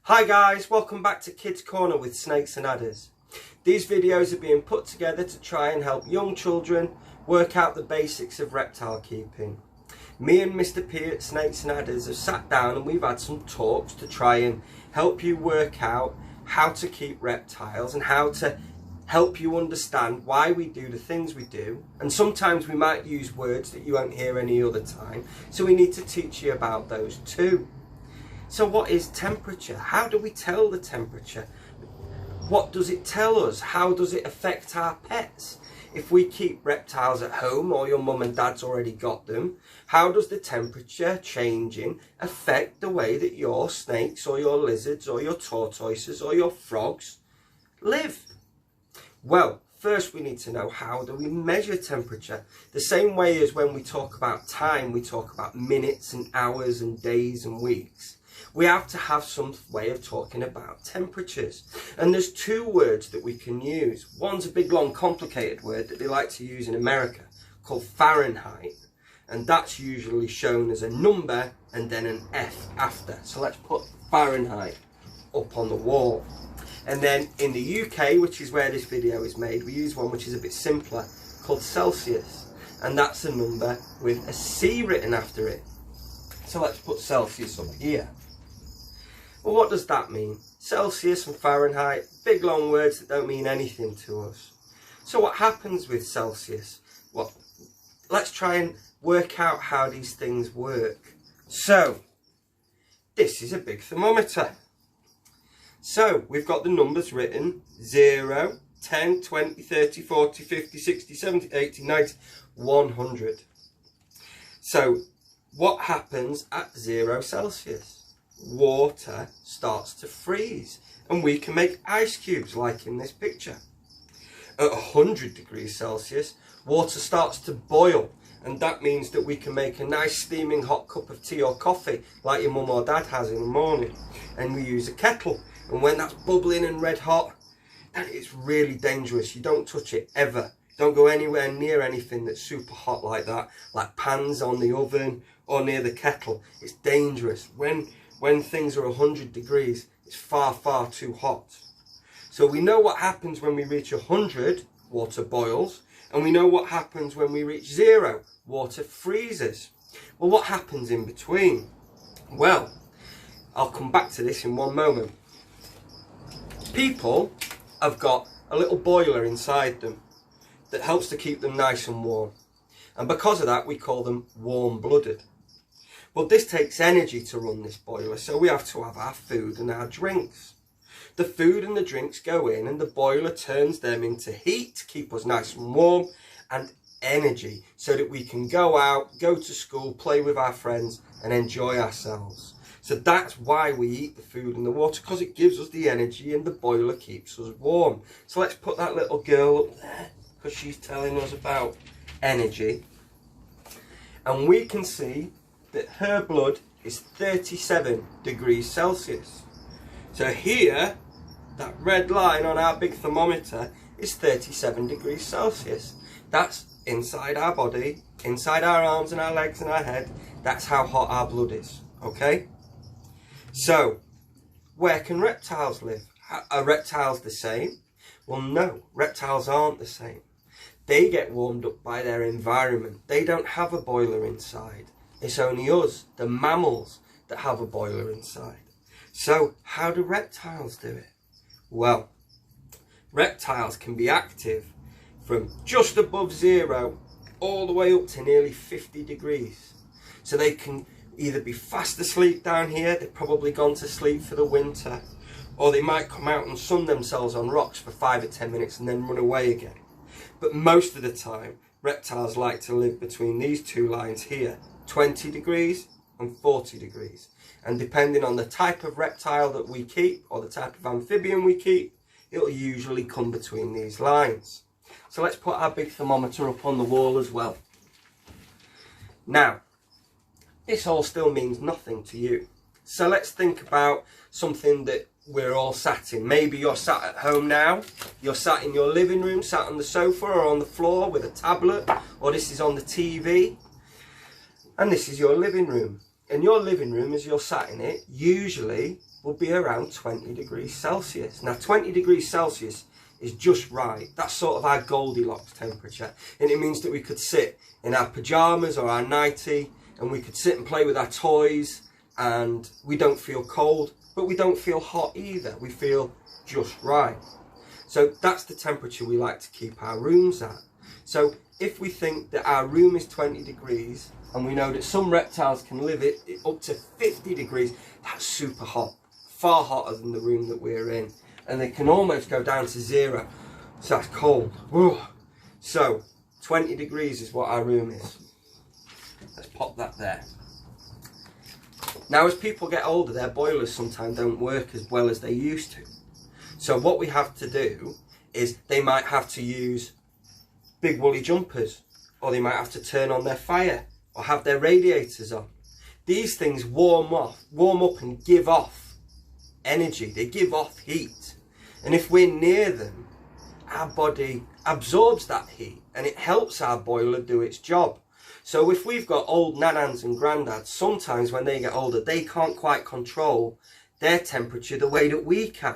Hi guys, welcome back to Kids Corner with Snakes and Adders. These videos are being put together to try and help young children work out the basics of reptile keeping. Me and Mr. P at Snakes and Adders have sat down and we've had some talks to try and help you work out how to keep reptiles and how to help you understand why we do the things we do. And sometimes we might use words that you won't hear any other time, so we need to teach you about those too. So what is temperature? How do we tell the temperature? What does it tell us? How does it affect our pets? If we keep reptiles at home or your mum and dad's already got them, how does the temperature changing affect the way that your snakes or your lizards or your tortoises or your frogs live? Well, first we need to know, how do we measure temperature? The same way as when we talk about time, we talk about minutes and hours and days and weeks. We have to have some way of talking about temperatures. And there's two words that we can use. One's a big, long, complicated word that they like to use in America called Fahrenheit. And that's usually shown as a number and then an F after. So let's put Fahrenheit up on the wall. And then in the UK, which is where this video is made, we use one which is a bit simpler called Celsius. And that's a number with a C written after it. So let's put Celsius up here. Well, what does that mean? Celsius and Fahrenheit, big long words that don't mean anything to us. So what happens with Celsius? Well, let's try and work out how these things work. So, this is a big thermometer. So, we've got the numbers written 0, 10, 20, 30, 40, 50, 60, 70, 80, 90, 100. So, what happens at 0 Celsius? Water starts to freeze and we can make ice cubes like in this picture. At 100 degrees Celsius, water starts to boil, and that means that we can make a nice steaming hot cup of tea or coffee like your mum or dad has in the morning. And we use a kettle, and when that's bubbling and red hot, then it's really dangerous. You don't touch it ever. Don't go anywhere near anything that's super hot like that, like pans on the oven or near the kettle. It's dangerous. When things are 100 degrees, it's far, far too hot. So we know what happens when we reach 100, water boils, and we know what happens when we reach 0, water freezes. Well, what happens in between? Well, I'll come back to this in one moment. People have got a little boiler inside them that helps to keep them nice and warm. And because of that, we call them warm-blooded. Well, this takes energy to run this boiler, so we have to have our food and our drinks. The food and the drinks go in and the boiler turns them into heat to keep us nice and warm, and energy so that we can go out, go to school, play with our friends and enjoy ourselves. So that's why we eat the food and the water, because it gives us the energy and the boiler keeps us warm. So let's put that little girl up there because she's telling us about energy. And we can see that her blood is 37 degrees Celsius. So here, that red line on our big thermometer is 37 degrees Celsius. That's inside our body, inside our arms and our legs and our head. That's how hot our blood is, okay? So, where can reptiles live? Are reptiles the same? Well, no, reptiles aren't the same. They get warmed up by their environment. They don't have a boiler inside. It's only us, the mammals, that have a boiler inside. So, how do reptiles do it? Well, reptiles can be active from just above 0 all the way up to nearly 50 degrees. So they can either be fast asleep down here, they've probably gone to sleep for the winter, or they might come out and sun themselves on rocks for 5 or 10 minutes and then run away again. But most of the time, reptiles like to live between these two lines here, 20 degrees and 40 degrees. And depending on the type of reptile that we keep or the type of amphibian we keep, it'll usually come between these lines. So let's put our big thermometer up on the wall as well. Now, this all still means nothing to you. So let's think about something that we're all sat in. Maybe you're sat at home now, you're sat in your living room, sat on the sofa or on the floor with a tablet, or this is on the TV. And this is your living room. and your living room, as you're sat in it, usually will be around 20 degrees Celsius. Now 20 degrees Celsius is just right. That's sort of our Goldilocks temperature, and it means that we could sit in our pyjamas or our nightie, and we could sit and play with our toys, and we don't feel cold, but we don't feel hot either. We feel just right. So that's the temperature we like to keep our rooms at. So if we think that our room is 20 degrees, and we know that some reptiles can live it up to 50 degrees, that's super hot, far hotter than the room that we're in. And they can almost go down to 0. So that's cold. Whoa. So 20 degrees is what our room is. Let's pop that there. Now as people get older, their boilers sometimes don't work as well as they used to. So what we have to do is they might have to use big woolly jumpers, or they might have to turn on their fire, or have their radiators on. These things warm up and give off energy. They give off heat. And if we're near them, our body absorbs that heat and it helps our boiler do its job. So if we've got old nanans and granddads, sometimes when they get older, they can't quite control their temperature the way that we can,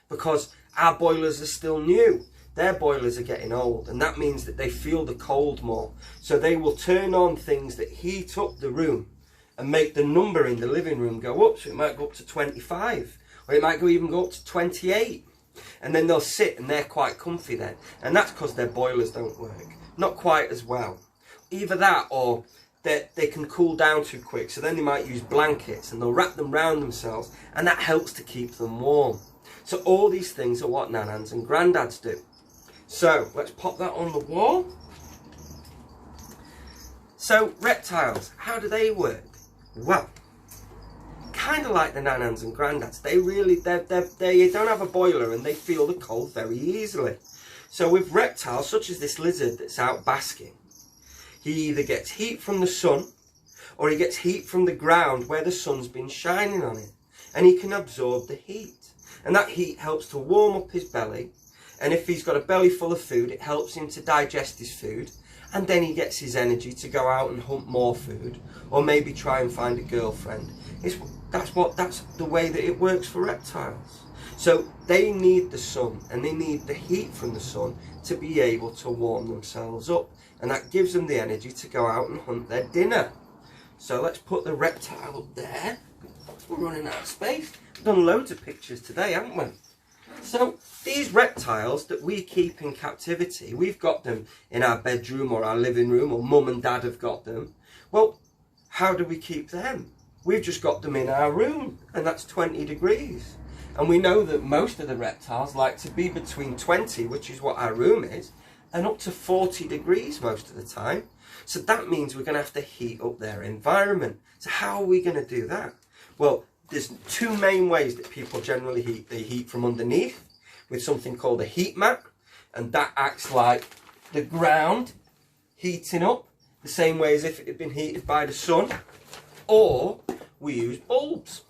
because our boilers are still new. Their boilers are getting old, and that means that they feel the cold more. So they will turn on things that heat up the room and make the number in the living room go up. So it might go up to 25, or it might even go up to 28. And then they'll sit and they're quite comfy then. And that's because their boilers don't work. Not quite as well. Either that, or they can cool down too quick. So then they might use blankets and they'll wrap them round themselves, and that helps to keep them warm. So all these things are what nanans and granddads do. So let's pop that on the wall. So reptiles, how do they work? Well, kind of like the nanans and granddads. They don't have a boiler and they feel the cold very easily. So with reptiles, such as this lizard that's out basking, he either gets heat from the sun, or he gets heat from the ground where the sun's been shining on it, and he can absorb the heat. And that heat helps to warm up his belly, and if he's got a belly full of food, it helps him to digest his food, and then he gets his energy to go out and hunt more food, or maybe try and find a girlfriend. That's the way that it works for reptiles. So they need the sun, and they need the heat from the sun to be able to warm themselves up, and that gives them the energy to go out and hunt their dinner. So let's put the reptile up there. We're running out of space. We've done loads of pictures today, haven't we? So these reptiles that we keep in captivity, we've got them in our bedroom or our living room, or mum and dad have got them. Well, how do we keep them? We've just got them in our room, and that's 20 degrees. And we know that most of the reptiles like to be between 20, which is what our room is, and up to 40 degrees most of the time. So that means we're going to have to heat up their environment. So how are we going to do that? Well, there's two main ways that people generally heat. They heat from underneath with something called a heat mat, and that acts like the ground heating up the same way as if it had been heated by the sun. Or we use bulbs,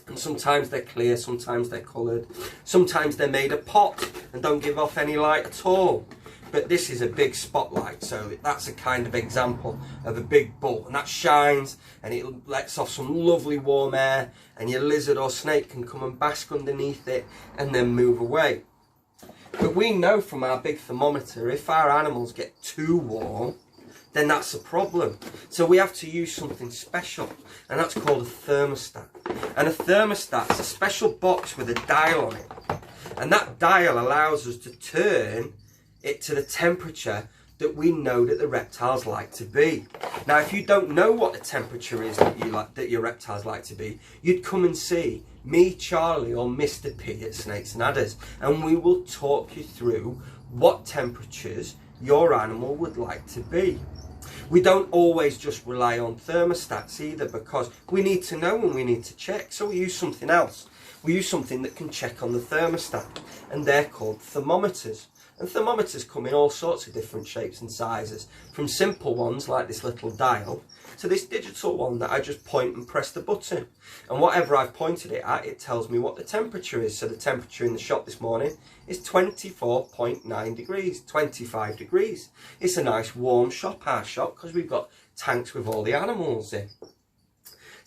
and sometimes they're clear, sometimes they're coloured, sometimes they're made of pot and don't give off any light at all. But this is a big spotlight, so that's a kind of example of a big bulb, and that shines and it lets off some lovely warm air, and your lizard or snake can come and bask underneath it and then move away. But we know from our big thermometer, if our animals get too warm, then that's a problem. So we have to use something special, and that's called a thermostat. And a thermostat's a special box with a dial on it, and that dial allows us to turn it to the temperature that we know that the reptiles like to be. Now, if you don't know what the temperature is that your reptiles like to be, you'd come and see me, Charlie, or Mr. P at Snakes and Adders, and we will talk you through what temperatures your animal would like to be. We don't always just rely on thermostats either, because we need to know and we need to check. So we use something else. We use something that can check on the thermostat, and they're called thermometers. And thermometers come in all sorts of different shapes and sizes, from simple ones like this little dial to this digital one that I just point and press the button. And whatever I've pointed it at, it tells me what the temperature is. So the temperature in the shop this morning is 24.9 degrees, 25 degrees. It's a nice warm shop, our shop, because we've got tanks with all the animals in.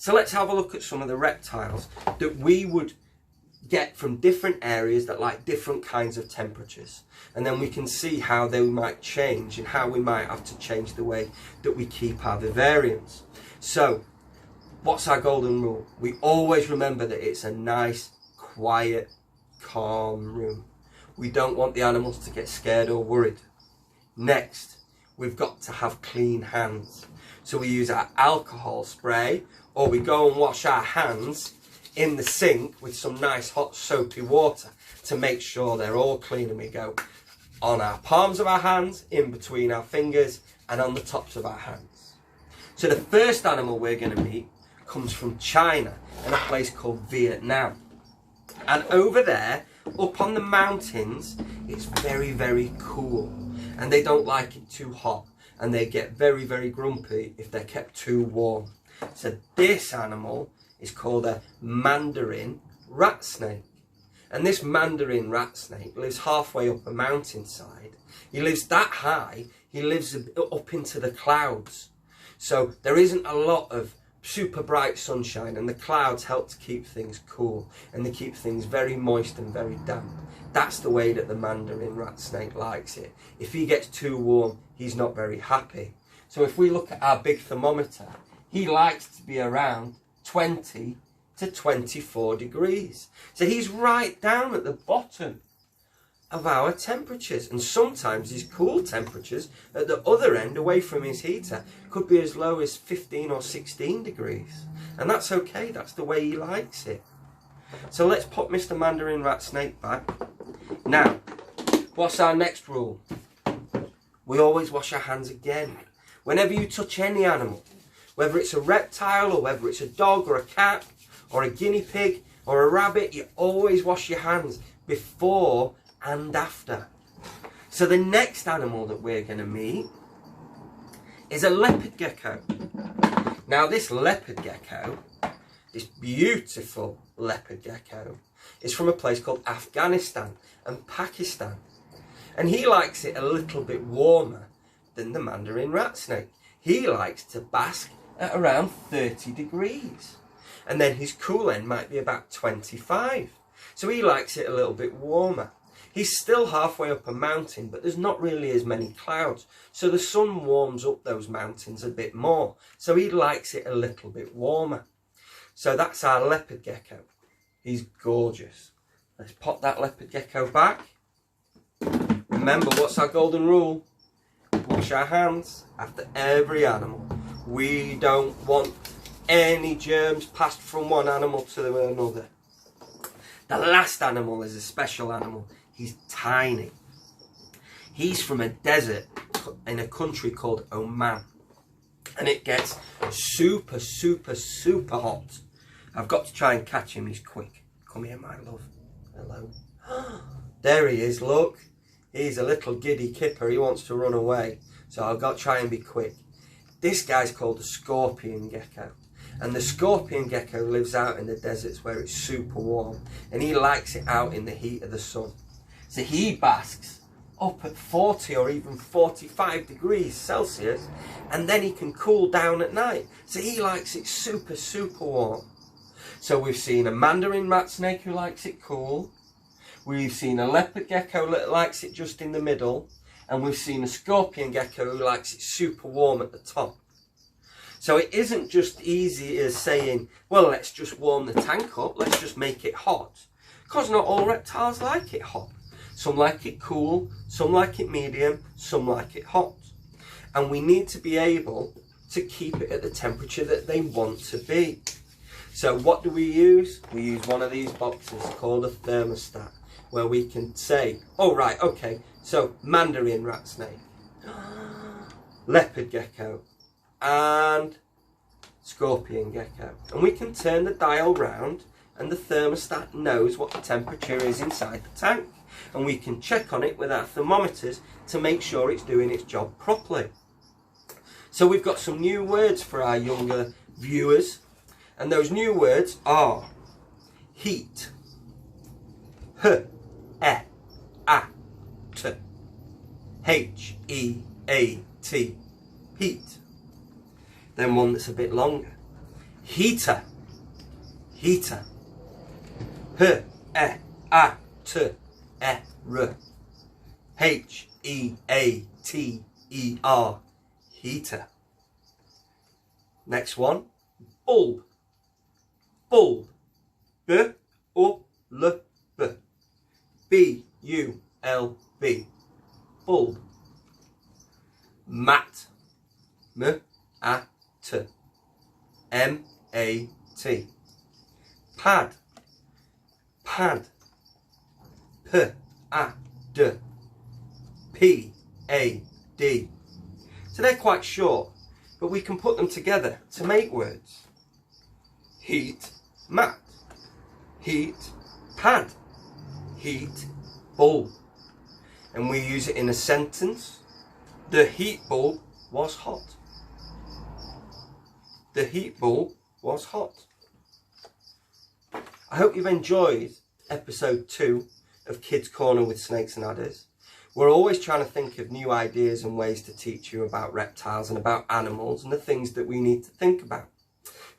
So let's have a look at some of the reptiles that we would get from different areas that like different kinds of temperatures, and then we can see how they might change and how we might have to change the way that we keep our vivariums. So what's our golden rule? We always remember that it's a nice, quiet, calm room. We don't want the animals to get scared or worried. Next, we've got to have clean hands. So we use our alcohol spray, or we go and wash our hands in the sink with some nice hot soapy water to make sure they're all clean, and we go on our palms of our hands, in between our fingers, and on the tops of our hands. So the first animal we're going to meet comes from China and a place called Vietnam. And over there, up on the mountains, it's very, very cool, and they don't like it too hot, and they get very, very grumpy if they're kept too warm. So this animal is called a Mandarin rat snake. And this Mandarin rat snake lives halfway up a mountainside. He lives that high, he lives up into the clouds. So there isn't a lot of super bright sunshine, and the clouds help to keep things cool, and they keep things very moist and very damp. That's the way that the Mandarin rat snake likes it. If he gets too warm, he's not very happy. So if we look at our big thermometer, he likes to be around 20 to 24 degrees. So he's right down at the bottom of our temperatures, and sometimes his cool temperatures at the other end, away from his heater, could be as low as 15 or 16 degrees. And that's okay, that's the way he likes it. So let's put Mr. Mandarin rat snake back. Now, what's our next rule? We always wash our hands again. Whenever you touch any animal, whether it's a reptile or whether it's a dog or a cat or a guinea pig or a rabbit, you always wash your hands before and after. So the next animal that we're going to meet is a leopard gecko. Now this leopard gecko, this beautiful leopard gecko, is from a place called Afghanistan and Pakistan. And he likes it a little bit warmer than the Mandarin rat snake. He likes to bask at around 30 degrees. And then his cool end might be about 25. So he likes it a little bit warmer. He's still halfway up a mountain, but there's not really as many clouds. So the sun warms up those mountains a bit more. So he likes it a little bit warmer. So that's our leopard gecko. He's gorgeous. Let's pop that leopard gecko back. Remember, what's our golden rule? Wash our hands after every animal. We don't want any germs passed from one animal to another. The last animal is a special animal. He's tiny. He's from a desert in a country called Oman. And it gets super, super, super hot. I've got to try and catch him. He's quick. Come here, my love. Hello. There he is, look. He's a little giddy kipper. He wants to run away. So I've got to try and be quick. This guy's called a scorpion gecko. And the scorpion gecko lives out in the deserts where it's super warm. And he likes it out in the heat of the sun. So he basks up at 40 or even 45 degrees Celsius. And then he can cool down at night. So he likes it super, super warm. So we've seen a Mandarin rat snake who likes it cool. We've seen a leopard gecko that likes it just in the middle. And we've seen a scorpion gecko who likes it super warm at the top. So it isn't just easy as saying, well, let's just warm the tank up, let's just make it hot. Because not all reptiles like it hot. Some like it cool, some like it medium, some like it hot. And we need to be able to keep it at the temperature that they want to be. So what do we use? We use one of these boxes called a thermostat, where we can say, oh right, okay, so Mandarin rat snake, leopard gecko, and scorpion gecko. And we can turn the dial round and the thermostat knows what the temperature is inside the tank. And we can check on it with our thermometers to make sure it's doing its job properly. So we've got some new words for our younger viewers. And those new words are heat, H-E-A-T, H-E-A-T, heat. Then one that's a bit longer, heater, heater. H-E-A-T-E-R, H-E-A-T-E-R, heater. Next one, bulb, bulb, B-U-L-B, B-U-L-B, bulb. Mat, M-A-T, M-A-T. Pad, pad, P-A-D, P-A-D. So they're quite short, but we can put them together to make words. Heat, mat, heat, pad, heat, bulb. And we use it in a sentence. The heat bulb was hot. The heat bulb was hot. I hope you've enjoyed episode 2 of Kids Corner with Snakes and Adders. We're always trying to think of new ideas and ways to teach you about reptiles and about animals and the things that we need to think about.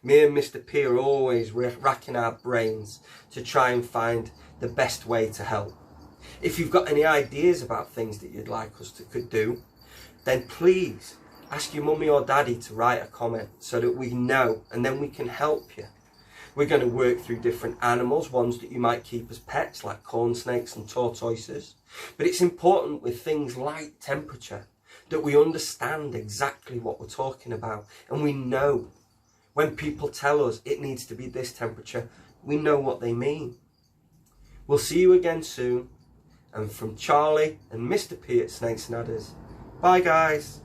Me and Mr. P are always racking our brains to try and find the best way to help. If you've got any ideas about things that you'd like us to do, then please ask your mummy or daddy to write a comment so that we know and then we can help you. We're going to work through different animals, ones that you might keep as pets like corn snakes and tortoises. But it's important with things like temperature that we understand exactly what we're talking about, and we know when people tell us it needs to be this temperature, we know what they mean. We'll see you again soon, and from Charlie and Mr. P at Snakes and Adders, bye guys.